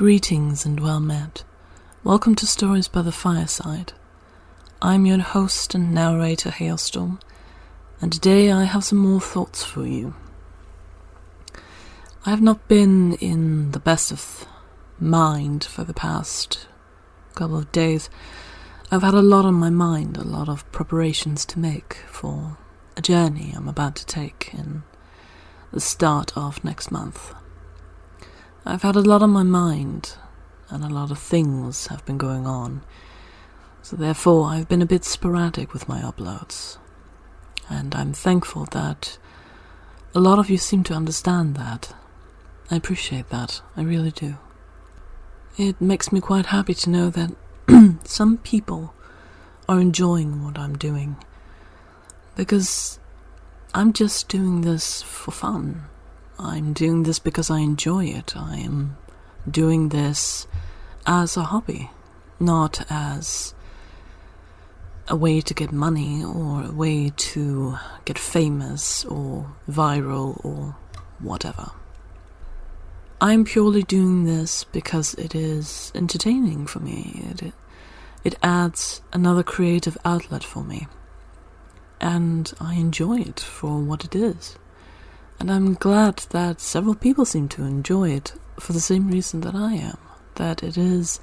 Greetings and well met. Welcome to Stories by the Fireside. I'm your host and narrator, Hailstorm, and today I have some more thoughts for you. I have not been in the best of mind for the past couple of days. I've had a lot on my mind, a lot of preparations to make for a journey I'm about to take in the start of next month. I've had a lot on my mind, and a lot of things have been going on, so therefore I've been a bit sporadic with my uploads. And I'm thankful that a lot of you seem to understand that. I appreciate that, I really do. It makes me quite happy to know that some people are enjoying what I'm doing, because I'm just doing this for fun. I'm doing this because I enjoy it. I am doing this as a hobby, not as a way to get money or a way to get famous or viral or whatever. I'm purely doing this because it is entertaining for me. It adds another creative outlet for me, and I enjoy it for what it is. And I'm glad that several people seem to enjoy it for the same reason that I am, that it is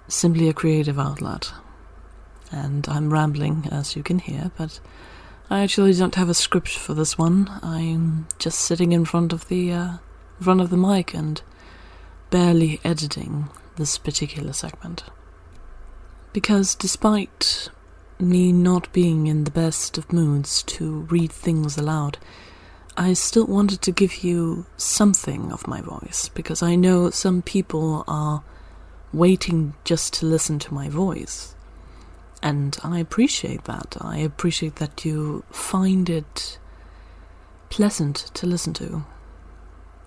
simply a creative outlet. And I'm rambling, as you can hear, but I actually don't have a script for this one. I'm just sitting in front of the mic and barely editing this particular segment. Because despite me not being in the best of moods to read things aloud, I still wanted to give you something of my voice, because I know some people are waiting just to listen to my voice. And I appreciate that. I appreciate that you find it pleasant to listen to.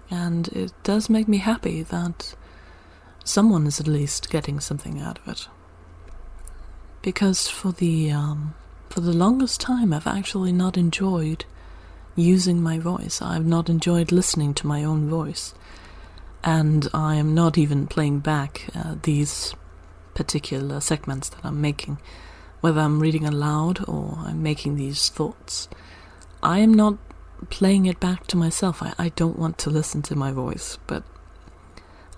And it does make me happy that someone is at least getting something out of it. Because for the longest time I've actually not enjoyed using my voice. I've not enjoyed listening to my own voice. And I am not even playing back these particular segments that I'm making. Whether I'm reading aloud or I'm making these thoughts, I am not playing it back to myself. I don't want to listen to my voice, but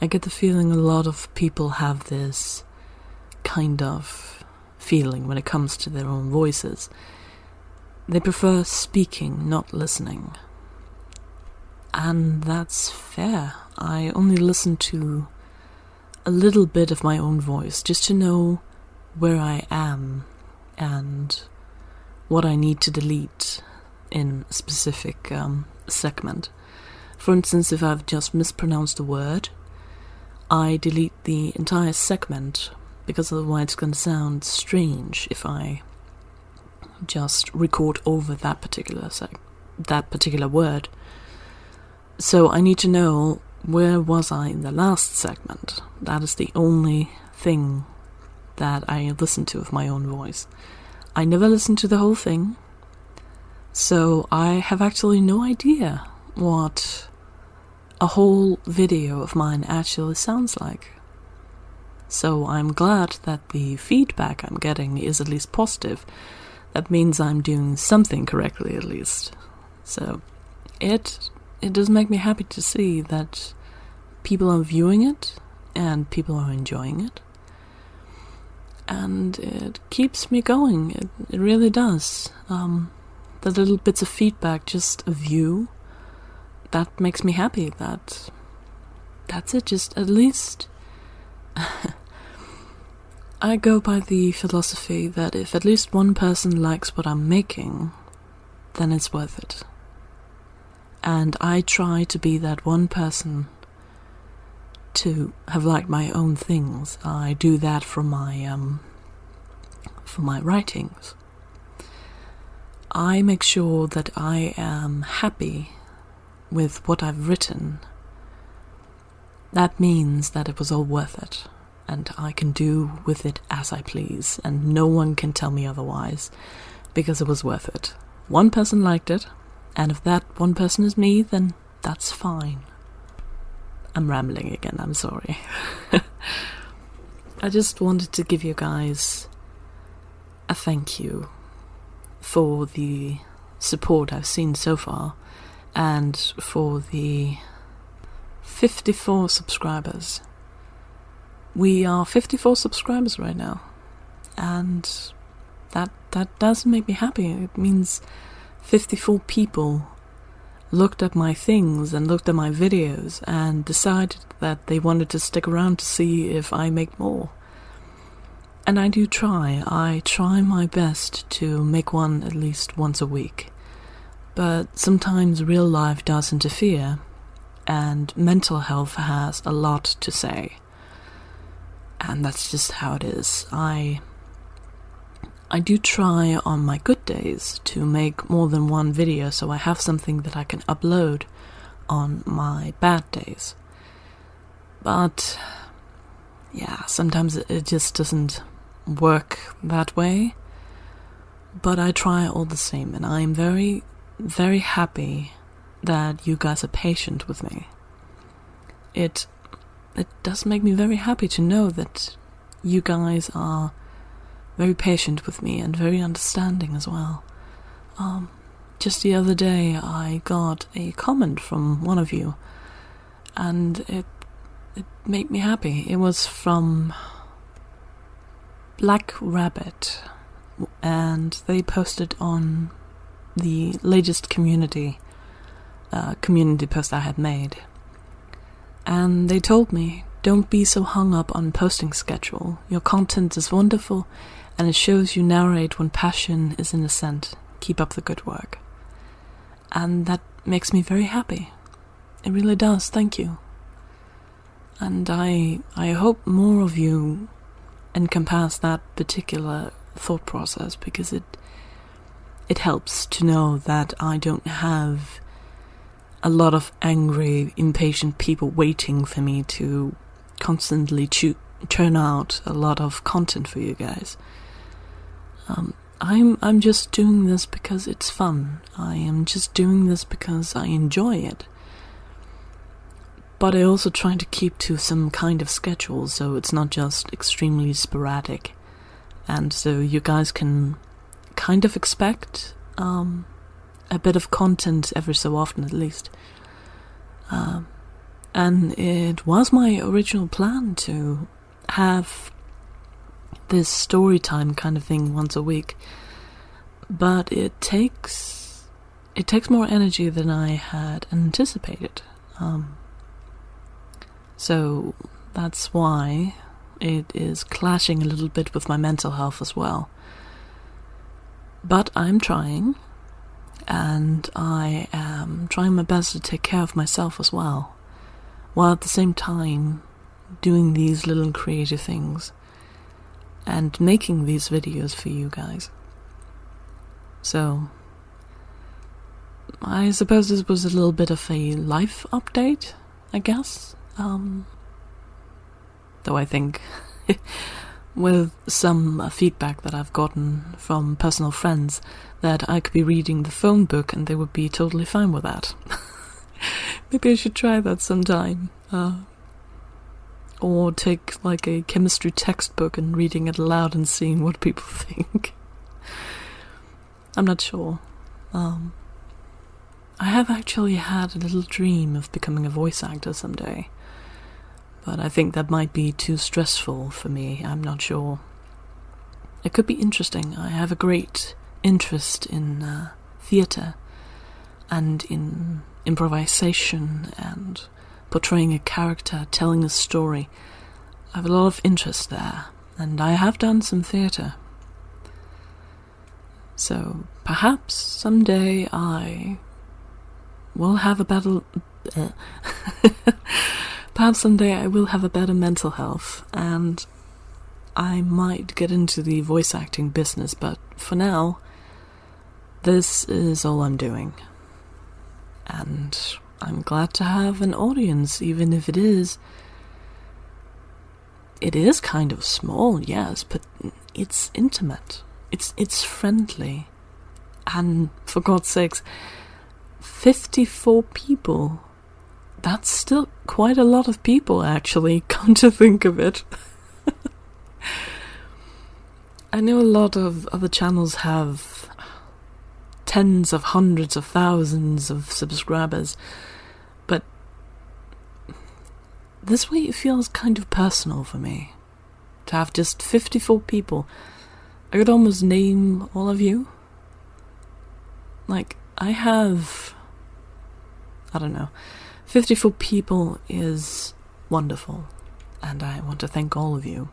I get the feeling a lot of people have this kind of feeling when it comes to their own voices. They prefer speaking, not listening. And that's fair. I only listen to a little bit of my own voice, just to know where I am and what I need to delete in a specific segment. For instance, if I've just mispronounced a word, I delete the entire segment, because otherwise it's going to sound strange if I just record over that particular word. So I need to know, where was I in the last segment? That is the only thing that I listen to of my own voice. I never listen to the whole thing, so I have actually no idea what a whole video of mine actually sounds like. So I'm glad that the feedback I'm getting is at least positive. That means I'm doing something correctly, at least. So it does make me happy to see that people are viewing it and people are enjoying it. And it keeps me going. It really does. The little bits of feedback, just a view, that makes me happy. That's it. Just at least I go by the philosophy that if at least one person likes what I'm making, then it's worth it. And I try to be that one person to have liked my own things. I do that for my writings. I make sure that I am happy with what I've written. That means that it was all worth it, and I can do with it as I please, and no one can tell me otherwise, because it was worth it. One person liked it, and if that one person is me, then that's fine. I'm rambling again, I'm sorry. I just wanted to give you guys a thank you for the support I've seen so far, and for the 54 subscribers. We are 54 subscribers right now, and that does make me happy. It means 54 people looked at my things and looked at my videos and decided that they wanted to stick around to see if I make more. And I do try. I try my best to make one at least once a week. But sometimes real life does interfere, and mental health has a lot to say. And that's just how it is. I do try on my good days to make more than one video, so I have something that I can upload on my bad days. But yeah, sometimes it just doesn't work that way. But I try all the same, and I'm very, very happy that you guys are patient with me. It does make me very happy to know that you guys are very patient with me and very understanding as well. Just the other day I got a comment from one of you, and it made me happy. It was from Black Rabbit, and they posted on the latest community post I had made. And they told me, don't be so hung up on posting schedule. Your content is wonderful, and it shows you narrate when passion is in ascent. Keep up the good work. And that makes me very happy. It really does, thank you. And I hope more of you encompass that particular thought process, because it helps to know that I don't have a lot of angry, impatient people waiting for me to constantly churn out a lot of content for you guys. I'm just doing this because it's fun. I am just doing this because I enjoy it. But I also try to keep to some kind of schedule, so it's not just extremely sporadic. And so you guys can kind of expect a bit of content every so often at least. And it was my original plan to have this story time kind of thing once a week, but it takes more energy than I had anticipated. So that's why it is clashing a little bit with my mental health as well. But I'm trying, and I am trying my best to take care of myself as well, while at the same time doing these little creative things and making these videos for you guys. So I suppose this was a little bit of a life update, I guess. Though I think with some feedback that I've gotten from personal friends that I could be reading the phone book and they would be totally fine with that. Maybe I should try that sometime. Or take like a chemistry textbook and reading it aloud and seeing what people think. I'm not sure. I have actually had a little dream of becoming a voice actor someday. But I think that might be too stressful for me. I'm not sure. It could be interesting. I have a great interest in theatre and in improvisation and portraying a character, telling a story. I have a lot of interest there, and I have done some theatre. So perhaps someday I will have a better... Perhaps someday I will have a better mental health, and I might get into the voice acting business, but for now, this is all I'm doing. And I'm glad to have an audience, even if it is kind of small, yes, but it's intimate. It's friendly. And for God's sakes, 54 people that's still quite a lot of people, actually, come to think of it. I know a lot of other channels have tens of hundreds of thousands of subscribers, but this way it feels kind of personal for me. To have just 54 people. I could almost name all of you. Like, I have, I don't know, 54 people is wonderful, and I want to thank all of you,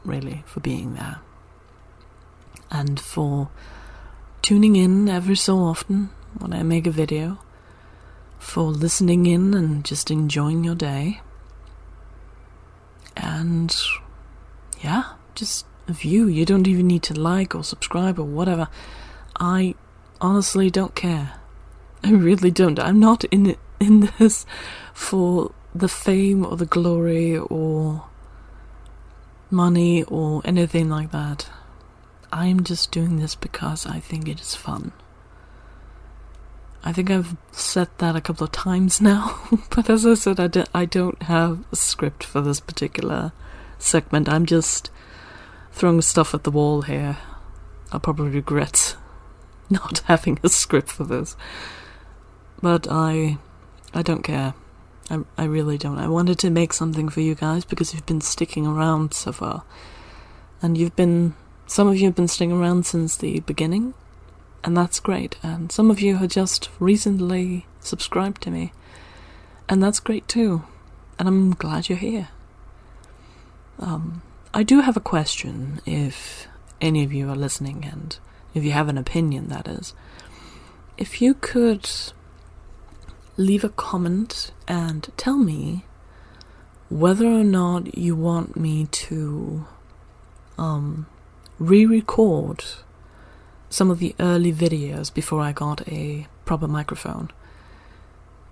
really, for being there. And for tuning in every so often when I make a video, for listening in and just enjoying your day. And yeah, just a view. You don't even need to like or subscribe or whatever. I honestly don't care. I really don't. I'm not in this for the fame or the glory or money or anything like that. I'm just doing this because I think it is fun. I think I've said that a couple of times now, but as I said, I don't have a script for this particular segment. I'm just throwing stuff at the wall here. I'll probably regret not having a script for this. But I don't care. I really don't. I wanted to make something for you guys because you've been sticking around so far. And some of you have been sticking around since the beginning. And that's great. And some of you have just recently subscribed to me. And that's great too. And I'm glad you're here. I do have a question, if any of you are listening, and if you have an opinion, that is. If you could leave a comment and tell me whether or not you want me to re-record some of the early videos before I got a proper microphone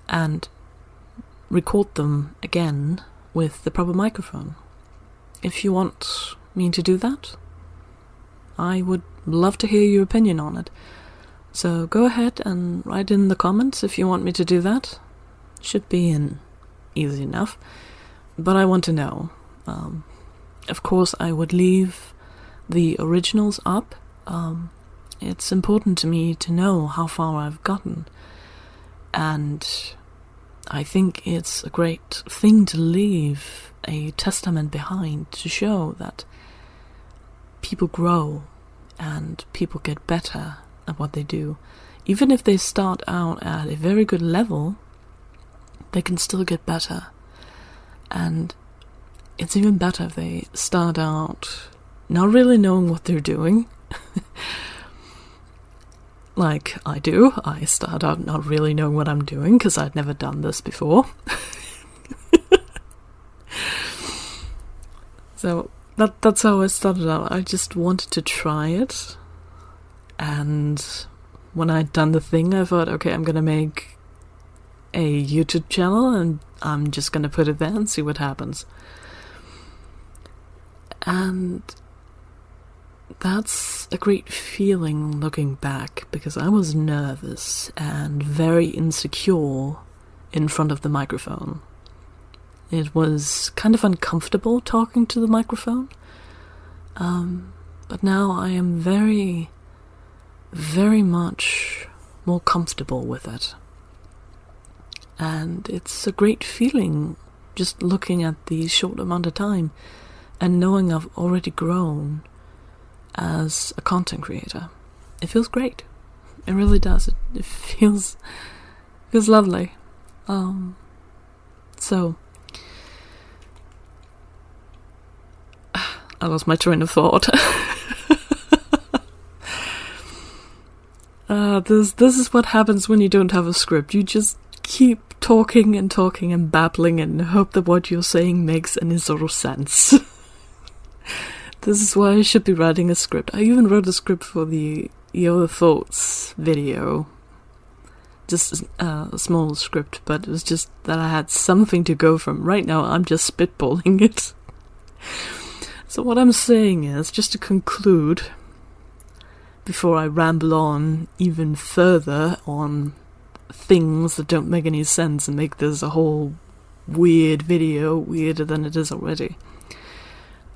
and record them again with the proper microphone. If you want me to do that, I would love to hear your opinion on it. So go ahead and write in the comments if you want me to do that. Should be easy enough. But I want to know. Of course, I would leave the originals up. It's important to me to know how far I've gotten. And I think it's a great thing to leave a testament behind to show that people grow and people get better at what they do. Even if they start out at a very good level, they can still get better. And it's even better if they start out not really knowing what they're doing. Like I do. I start out not really knowing what I'm doing because I'd never done this before. So that's how I started out. I just wanted to try it. And when I'd done the thing, I thought, okay, I'm going to make a YouTube channel and I'm just going to put it there and see what happens. And that's a great feeling looking back, because I was nervous and very insecure in front of the microphone. It was kind of uncomfortable talking to the microphone. But now I am very, very much more comfortable with it. And it's a great feeling just looking at the short amount of time and knowing I've already grown as a content creator. It feels great. It really does. It feels lovely. So I lost my train of thought. This is what happens when you don't have a script. You just keep talking and babbling and hope that what you're saying makes any sort of sense. This is why I should be writing a script. I even wrote a script for the Yoda Thoughts video. Just a small script, but it was just that I had something to go from. Right now, I'm just spitballing it. So what I'm saying is, just to conclude, before I ramble on even further on things that don't make any sense and make this a whole weird video, weirder than it is already.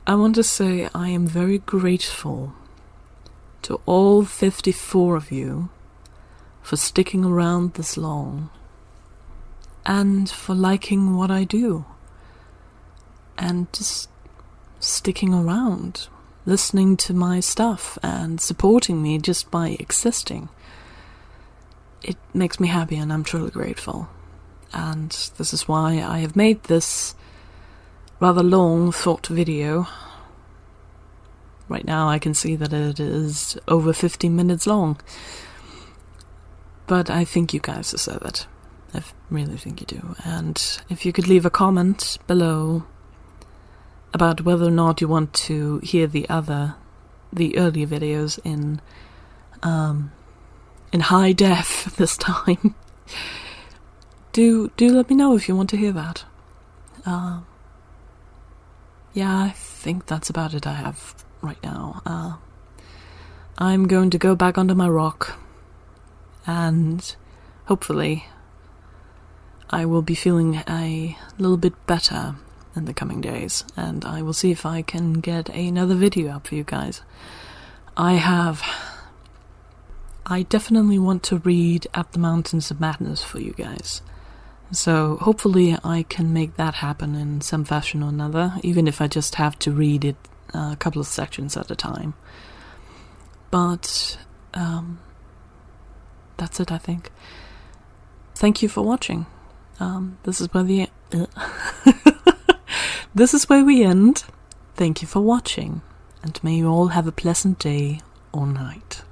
I want to say I am very grateful to all 54 of you for sticking around this long and for liking what I do and just sticking around, listening to my stuff and supporting me just by existing. It makes me happy and I'm truly grateful. And this is why I have made this rather long thought video. Right now I can see that it is over 15 minutes long. But I think you guys deserve it. I really think you do. And if you could leave a comment below about whether or not you want to hear the earlier videos in high def this time, do let me know if you want to hear that. Yeah, I think that's about it I have right now. I'm going to go back under my rock, and hopefully I will be feeling a little bit better in the coming days, and I will see if I can get another video up for you guys. I definitely want to read At the Mountains of Madness for you guys. So hopefully I can make that happen in some fashion or another, even if I just have to read it a couple of sections at a time. But that's it, I think. Thank you for watching. This is where this is where we end. Thank you for watching, and may you all have a pleasant day or night.